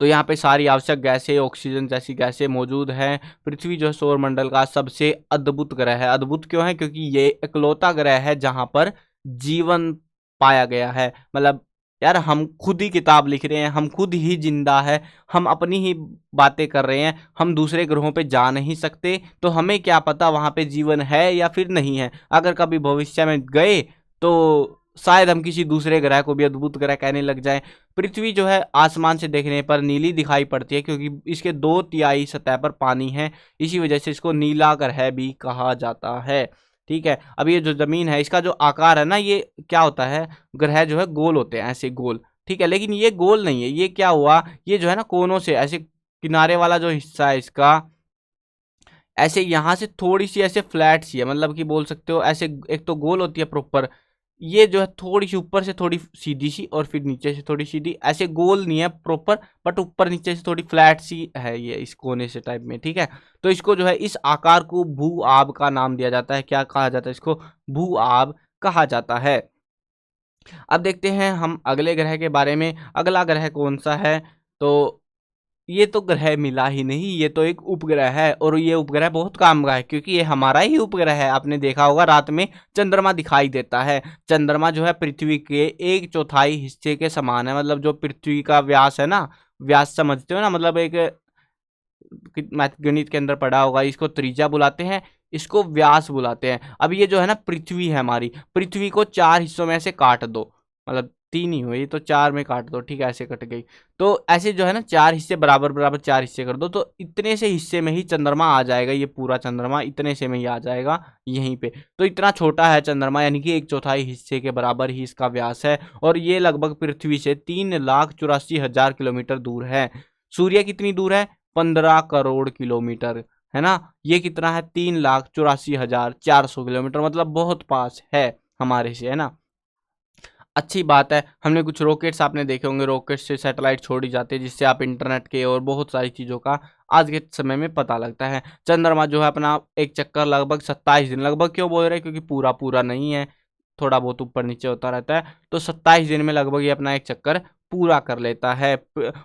तो यहाँ पे सारी आवश्यक गैसें, ऑक्सीजन जैसी गैसें मौजूद हैं। पृथ्वी जो है सौरमंडल का सबसे अद्भुत ग्रह है। अद्भुत क्यों है? क्योंकि ये इकलौता ग्रह है जहाँ पर जीवन पाया गया है। मतलब यार हम खुद ही किताब लिख रहे हैं, हम खुद ही जिंदा है, हम अपनी ही बातें कर रहे हैं, हम दूसरे ग्रहों पे जा नहीं सकते, तो हमें क्या पता वहाँ पे जीवन है या फिर नहीं है। अगर कभी भविष्य में गए तो शायद हम किसी दूसरे ग्रह को भी अद्भुत ग्रह कहने लग जाएं। पृथ्वी जो है आसमान से देखने पर नीली दिखाई पड़ती है, क्योंकि इसके 2/3 सतह पर पानी है। इसी वजह से इसको नीला ग्रह भी कहा जाता है। ठीक है, अब ये जो जमीन है इसका जो आकार है ना, ये क्या होता है, ग्रह जो है गोल होते हैं, ऐसे गोल। ठीक है, लेकिन ये गोल नहीं है। ये क्या हुआ, ये जो है ना कोनों से ऐसे, किनारे वाला जो हिस्सा है इसका ऐसे यहाँ से थोड़ी सी ऐसे फ्लैट सी है, मतलब कि बोल सकते हो ऐसे। एक तो गोल होती है प्रॉपर, ये जो है थोड़ी सी ऊपर से थोड़ी सीधी सी और फिर नीचे से थोड़ी सीधी, ऐसे गोल नहीं है प्रॉपर, बट ऊपर नीचे से थोड़ी फ्लैट सी है ये इस कोने से टाइप में। ठीक है, तो इसको जो है इस आकार को भू आब का नाम दिया जाता है। क्या कहा जाता है इसको? भू आब कहा जाता है। अब देखते हैं हम अगले ग्रह के बारे में। अगला ग्रह कौन सा है? तो ये तो ग्रह मिला ही नहीं, ये तो एक उपग्रह है, और ये उपग्रह बहुत काम का है, क्योंकि ये हमारा ही उपग्रह है। आपने देखा होगा रात में चंद्रमा दिखाई देता है। चंद्रमा जो है पृथ्वी के 1/4 हिस्से के समान है। मतलब जो पृथ्वी का व्यास है ना, व्यास समझते हो ना, मतलब एक मैथ गणित के अंदर पढ़ा होगा, इसको त्रिज्या बुलाते हैं, इसको व्यास बुलाते हैं। अब ये जो है ना पृथ्वी है हमारी, पृथ्वी को 4 हिस्सों में से काट दो, मतलब 3 ही हुई तो 4 में काट दो। ठीक है, ऐसे कट गई। तो ऐसे जो है ना 4 हिस्से बराबर बराबर 4 हिस्से कर दो, तो इतने से हिस्से में ही चंद्रमा आ जाएगा। ये पूरा चंद्रमा इतने से में ही आ जाएगा यहीं पे। तो इतना छोटा है चंद्रमा, यानी कि 1/4 हिस्से के बराबर ही इसका व्यास है, और ये लगभग पृथ्वी से 3,84,000 किलोमीटर दूर है। सूर्य कितनी दूर है? 15 करोड़ किलोमीटर, है ना। ये कितना है? 3,84,400 किलोमीटर, मतलब बहुत पास है हमारे से, है ना। अच्छी बात है। हमने कुछ रॉकेट्स आपने देखे होंगे, रॉकेट से सैटेलाइट छोड़ी जाती है जिससे आप इंटरनेट के और बहुत सारी चीज़ों का आज के समय में पता लगता है। चंद्रमा जो है अपना एक चक्कर लगभग 27 दिन, लगभग क्यों बोल रहे हैं क्योंकि पूरा पूरा नहीं है, थोड़ा बहुत ऊपर नीचे होता रहता है। तो 27 दिन में लगभग ये अपना एक चक्कर पूरा कर लेता है।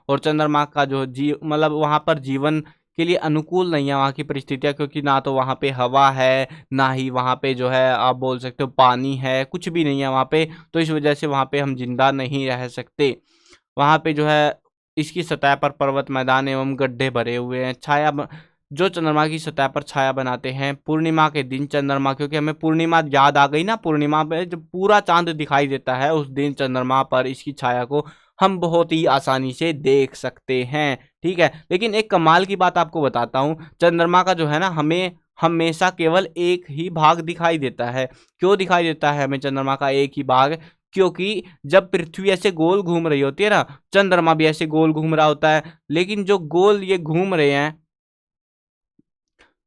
और चंद्रमा का जो मतलब वहाँ पर जीवन के लिए अनुकूल नहीं है वहाँ की परिस्थितियाँ, क्योंकि ना तो वहाँ पे हवा है, ना ही वहाँ पे जो है आप बोल सकते हो पानी है, कुछ भी नहीं है वहाँ पे। तो इस वजह से वहाँ पे हम जिंदा नहीं रह सकते। वहाँ पे जो है इसकी सतह पर पर्वत, मैदान एवं गड्ढे भरे हुए हैं। जो चंद्रमा की सतह पर छाया बनाते हैं पूर्णिमा के दिन चंद्रमा, क्योंकि हमें पूर्णिमा याद आ गई ना, पूर्णिमा पे जब पूरा चांद दिखाई देता है उस दिन चंद्रमा पर इसकी छाया को हम बहुत ही आसानी से देख सकते हैं। ठीक है, लेकिन एक कमाल की बात आपको बताता हूँ, चंद्रमा का जो है ना हमें हमेशा केवल एक ही भाग दिखाई देता है। क्यों दिखाई देता है हमें चंद्रमा का एक ही भाग? क्योंकि जब पृथ्वी ऐसे गोल घूम रही होती है ना, चंद्रमा भी ऐसे गोल घूम रहा होता है। लेकिन जो गोल ये घूम रहे हैं,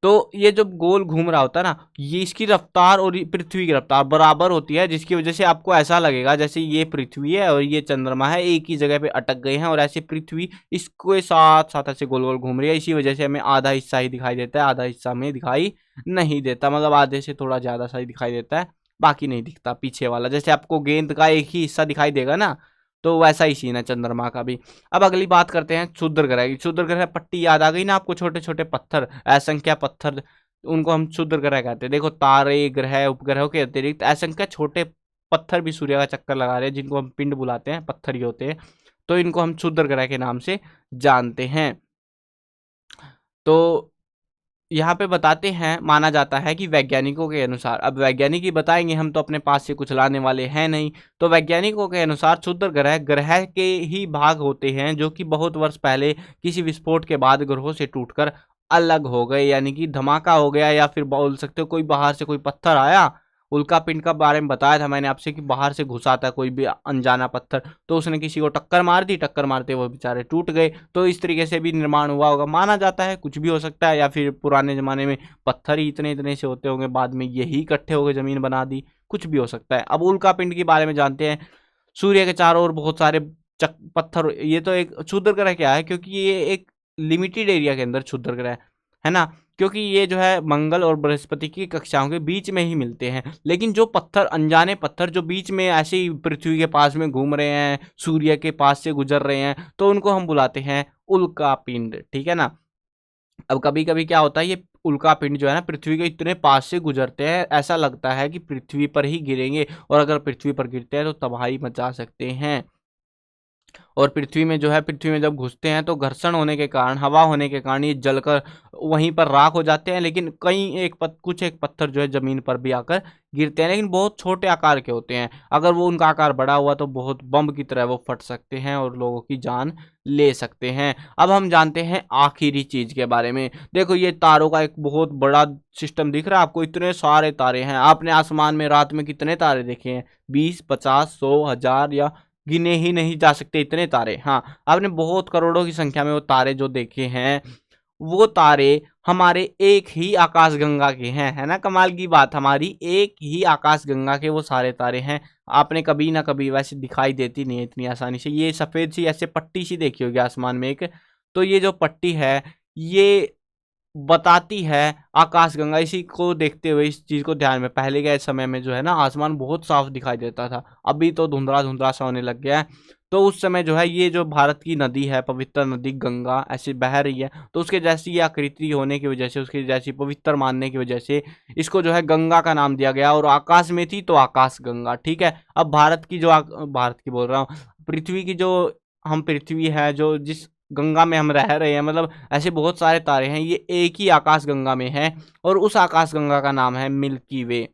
तो ये जब गोल घूम रहा होता है ना, ये इसकी रफ्तार और पृथ्वी की रफ्तार बराबर होती है, जिसकी वजह से आपको ऐसा लगेगा जैसे ये पृथ्वी है और ये चंद्रमा है, एक ही जगह पे अटक गए हैं और ऐसे पृथ्वी इसके साथ साथ ऐसे गोल गोल घूम रही है। इसी वजह से हमें आधा हिस्सा ही दिखाई देता है, आधा हिस्सा हमें दिखाई नहीं देता, मतलब आधे से थोड़ा ज्यादा सा ही दिखाई देता है, बाकी नहीं दिखता पीछे वाला। जैसे आपको गेंद का एक ही हिस्सा दिखाई देगा ना, तो वैसा ही सीन है चंद्रमा का भी। अब अगली बात करते हैं क्षुद्र ग्रह की। क्षुद्र ग्रह पट्टी याद आ गई ना आपको, छोटे छोटे पत्थर, असंख्य पत्थर, उनको हम क्षुद्र ग्रह कहते हैं। देखो तारे, ग्रह, उपग्रहों के अतिरिक्त असंख्य छोटे पत्थर भी सूर्य का चक्कर लगा रहे हैं, जिनको हम पिंड बुलाते हैं, पत्थर ही होते हैं। तो इनको हम क्षुद्र ग्रह के नाम से जानते हैं। तो यहाँ पे बताते हैं, माना जाता है कि वैज्ञानिकों के अनुसार, अब वैज्ञानिक ही बताएंगे, हम तो अपने पास से कुछ लाने वाले हैं नहीं। तो वैज्ञानिकों के अनुसार क्षुद्र ग्रह ग्रह के ही भाग होते हैं जो कि बहुत वर्ष पहले किसी विस्फोट के बाद ग्रहों से टूटकर अलग हो गए, यानी कि धमाका हो गया, या फिर बोल सकते हो कोई बाहर से कोई पत्थर आया। उल्का पिंड का बारे में बताया था मैंने आपसे कि बाहर से घुसा था कोई भी अनजाना पत्थर, तो उसने किसी को टक्कर मार दी, टक्कर मारते वो बेचारे टूट गए। तो इस तरीके से भी निर्माण हुआ होगा, माना जाता है। कुछ भी हो सकता है, या फिर पुराने जमाने में पत्थर ही इतने इतने से होते होंगे, बाद में यही इकट्ठे होकर जमीन बना दी, कुछ भी हो सकता है। अब उल्का पिंड के बारे में जानते हैं। सूर्य के चारों ओर बहुत सारे पत्थर, ये तो एक क्षुद्र ग्रह क्या है, क्योंकि ये एक लिमिटेड एरिया के अंदर क्षुद्र ग्रह है ना, क्योंकि ये जो है मंगल और बृहस्पति की कक्षाओं के बीच में ही मिलते हैं। लेकिन जो पत्थर, अनजाने पत्थर जो बीच में ऐसे ही पृथ्वी के पास में घूम रहे हैं, सूर्य के पास से गुजर रहे हैं, तो उनको हम बुलाते हैं उल्का पिंड। ठीक है ना। अब कभी कभी क्या होता है, ये उल्का पिंड जो है ना पृथ्वी के इतने पास से गुजरते हैं, ऐसा लगता है कि पृथ्वी पर ही गिरेंगे, और अगर पृथ्वी पर गिरते हैं तो तबाही मचा सकते हैं। और पृथ्वी में जो है, पृथ्वी में जब घुसते हैं तो घर्षण होने के कारण, हवा होने के कारण ये जलकर वहीं पर राख हो जाते हैं। लेकिन कुछ एक पत्थर जो है जमीन पर भी आकर गिरते हैं, लेकिन बहुत छोटे आकार के होते हैं। अगर वो उनका आकार बड़ा हुआ तो बहुत बम की तरह वो फट सकते हैं और लोगों की जान ले सकते हैं। अब हम जानते हैं आखिरी चीज के बारे में। देखो ये तारों का एक बहुत बड़ा सिस्टम दिख रहा है आपको, इतने सारे तारे हैं। आपने आसमान में रात में कितने तारे देखे हैं? 20, 50, 100, 1000, या गिने ही नहीं जा सकते इतने तारे। हाँ, आपने बहुत करोड़ों की संख्या में वो तारे जो देखे हैं, वो तारे हमारे एक ही आकाश गंगा के हैं। है ना कमाल की बात, हमारी एक ही आकाश गंगा के वो सारे तारे हैं। आपने कभी ना कभी, वैसे दिखाई देती नहीं है इतनी आसानी से, ये सफेद सी ऐसे पट्टी सी देखी होगी आसमान में एक, तो ये जो पट्टी है ये बताती है आकाशगंगा। इसी को देखते हुए, इस चीज को ध्यान में, पहले के समय में जो है ना आसमान बहुत साफ दिखाई देता था, अभी तो धुंधला धुंधला सा होने लग गया है। तो उस समय जो है ये जो भारत की नदी है, पवित्र नदी गंगा ऐसे बह रही है, तो उसके जैसी ये आकृति होने की वजह से, उसकी जैसी पवित्र मानने की वजह से इसको जो है गंगा का नाम दिया गया। और आकाश में थी तो आकाश गंगा। ठीक है। अब भारत की जो भारत की बोल रहा हूँ, पृथ्वी की जो हम पृथ्वी है, जो जिस गंगा में हम रह रहे हैं, मतलब ऐसे बहुत सारे तारे हैं, ये एक ही आकाश गंगा में है, और उस आकाश गंगा का नाम है मिल्की वे।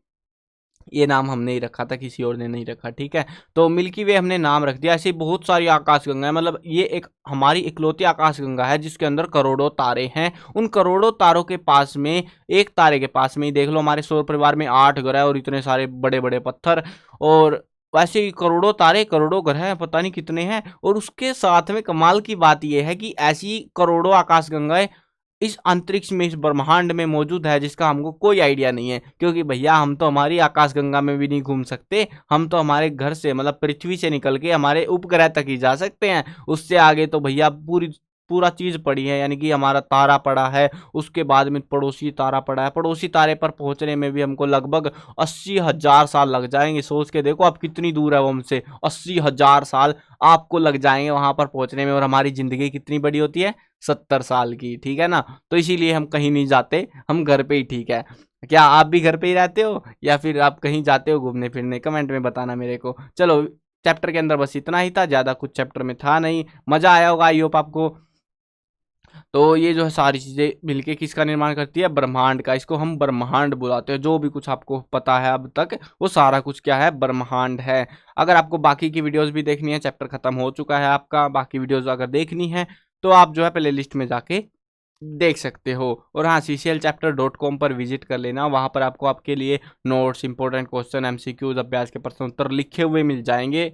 ये नाम हमने ही रखा था, किसी और ने नहीं रखा। ठीक है, तो मिल्की वे हमने नाम रख दिया। ऐसी बहुत सारी आकाश गंगा है, मतलब ये एक हमारी इकलौती आकाश गंगा है जिसके अंदर करोड़ों तारे हैं। उन करोड़ों तारों के पास में, एक तारे के पास में ही देख लो, हमारे सौर परिवार में 8 ग्रह और इतने सारे बड़े बड़े पत्थर, और वैसे ही करोड़ों तारे, करोड़ों ग्रह हैं, पता नहीं कितने हैं। और उसके साथ में कमाल की बात यह है कि ऐसी करोड़ों आकाश गंगाएं इस अंतरिक्ष में, इस ब्रह्मांड में मौजूद है, जिसका हमको कोई आइडिया नहीं है। क्योंकि भैया हम तो हमारी आकाशगंगा में भी नहीं घूम सकते, हम तो हमारे घर से मतलब पृथ्वी से निकल के हमारे उपग्रह तक ही जा सकते हैं। उससे आगे तो भैया पूरा चीज पड़ी है, यानी कि हमारा तारा पड़ा है, उसके बाद में पड़ोसी तारा पड़ा है। पड़ोसी तारे पर पहुंचने में भी हमको लगभग 80,000 साल लग जाएंगे। सोच के देखो आप कितनी दूर है वो हमसे, 80,000 साल आपको लग जाएंगे वहां पर पहुंचने में। और हमारी जिंदगी कितनी बड़ी होती है, 70 साल की, ठीक है ना। तो इसीलिए हम कहीं नहीं जाते, हम घर पे ही ठीक है। क्या आप भी घर पे ही रहते हो या फिर आप कहीं जाते हो घूमने फिरने? कमेंट में बताना मेरे को। चलो, चैप्टर के अंदर बस इतना ही था, ज्यादा कुछ चैप्टर में था नहीं। मजा आया होगा आई होप आपको। तो ये जो है सारी चीजें मिलके किसका निर्माण करती है, ब्रह्मांड का। इसको हम ब्रह्मांड बुलाते हैं। जो भी कुछ आपको पता है अब तक, वो सारा कुछ क्या है, ब्रह्मांड है। अगर आपको बाकी की वीडियोस भी देखनी है, चैप्टर खत्म हो चुका है आपका, बाकी वीडियोस अगर देखनी है तो आप जो है प्ले लिस्ट में जाके देख सकते हो। और हाँ, cclchapter.com पर विजिट कर लेना। वहां पर आपको आपके लिए नोट्स, इंपॉर्टेंट क्वेश्चन, एमसीक्यूज, अभ्यास के प्रश्न उत्तर लिखे हुए मिल जाएंगे।